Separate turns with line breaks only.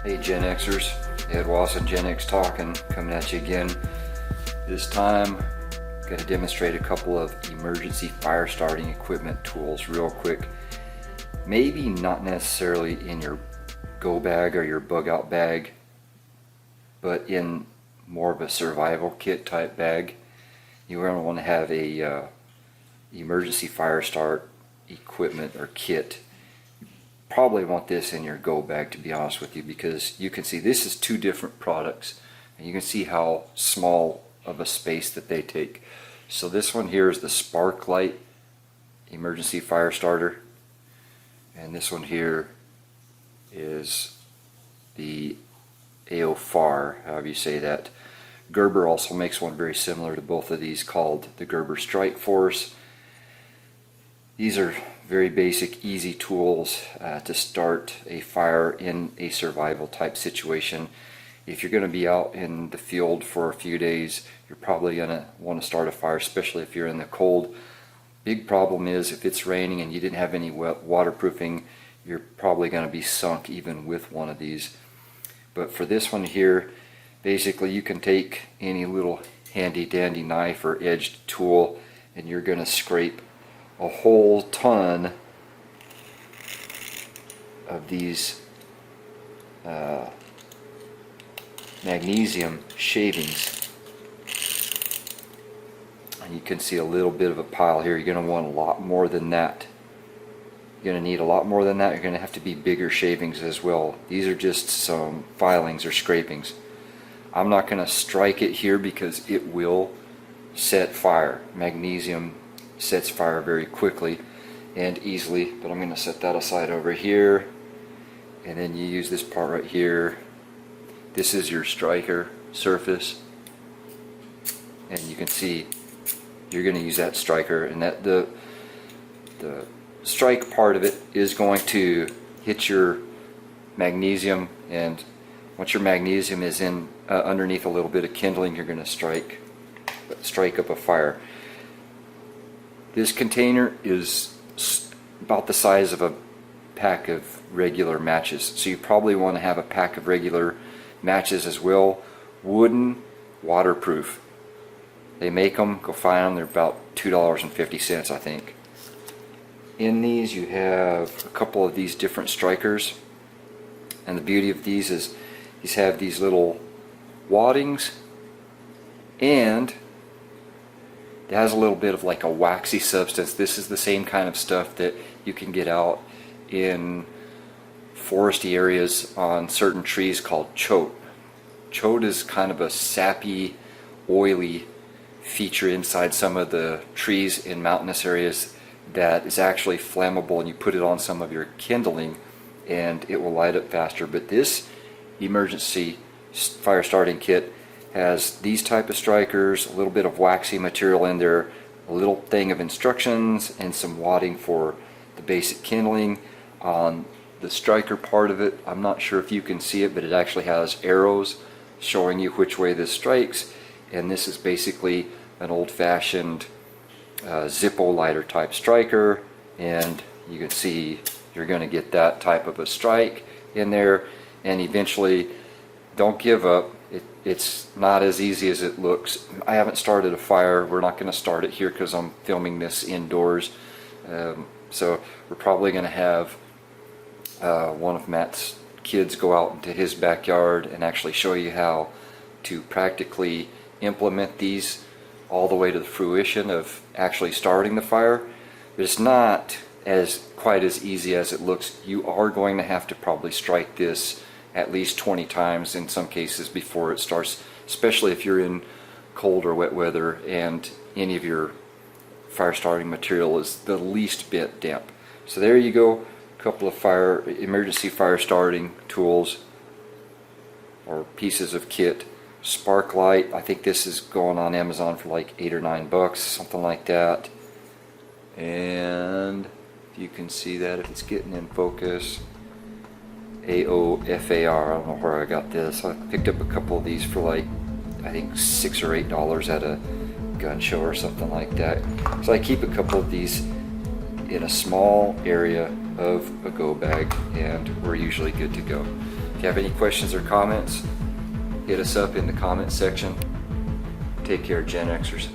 Hey Gen Xers, Ed Wlksie and GenXTalkin coming at you again. This time, I'm going to demonstrate a couple of emergency fire starting equipment tools real quick. Maybe not necessarily in your go bag or your bug out bag, but in more of a survival kit type bag. You're going to want to have a emergency fire start equipment or kit. Probably want this in your go bag, to be honest with you, because you can see this is two different products and you can see how small of a space that they take. So this one here is the Sparklight emergency fire starter, and this one here is the AOFAR, however you say that. Gerber also makes one very similar to both of these called the Gerber Strike Force. These are very basic, easy tools to start a fire in a survival type situation. If you're going to be out in the field for a few days, you're probably going to want to start a fire, especially if you're in the cold. Big problem is if it's raining and you didn't have any waterproofing, you're probably going to be sunk even with one of these. But for this one here, basically you can take any little handy dandy knife or edged tool and you're going to scrape a whole ton of these magnesium shavings, and you can see a little bit of a pile here. You're going to want a lot more than that. You're going to need a lot more than that. You're going to have to be bigger shavings as well. These are just some filings or scrapings. I'm not going to strike it here because it will set fire. Magnesium sets fire very quickly and easily, but I'm going to set that aside over here, and then you use this part right here. This is your striker surface, and you can see you're going to use that striker, and that the strike part of it is going to hit your magnesium, and once your magnesium is in underneath a little bit of kindling, you're going to strike up a fire. This container is about the size of a pack of regular matches, so you probably want to have a pack of regular matches as well. Wooden, waterproof. They make them, go find them, they're about $2.50 I think. In these you have a couple of these different strikers, and the beauty of these is these have these little waddings, and it has a little bit of like a waxy substance. This is the same kind of stuff that you can get out in foresty areas on certain trees called chote. Chote is kind of a sappy, oily feature inside some of the trees in mountainous areas that is actually flammable, and you put it on some of your kindling and it will light up faster. But this emergency fire starting kit has these type of strikers, a little bit of waxy material in there, a little thing of instructions, and some wadding for the basic kindling. On the striker part of it, I'm not sure if you can see it, but it actually has arrows showing you which way this strikes, and this is basically an old-fashioned Zippo lighter type striker, and you can see you're going to get that type of a strike in there. And eventually, don't give up. It's not as easy as it looks. I haven't started a fire. We're not going to start it here because I'm filming this indoors. So we're probably going to have one of Matt's kids go out into his backyard and actually show you how to practically implement these all the way to the fruition of actually starting the fire. But it's not quite as easy as it looks. You are going to have to probably strike this at least 20 times in some cases before it starts, especially if you're in cold or wet weather and any of your fire starting material is the least bit damp. So there you go, a couple of emergency fire starting tools or pieces of kit. Sparklight, I think this is going on Amazon for like $8 or $9, something like that. And if you can see that, if it's getting in focus, AOFAR, I don't know where I got this. I picked up a couple of these for like, I think $6 or $8 at a gun show or something like that. So I keep a couple of these in a small area of a go bag, and we're usually good to go. If you have any questions or comments, hit us up in the comment section. Take care, Gen Xers.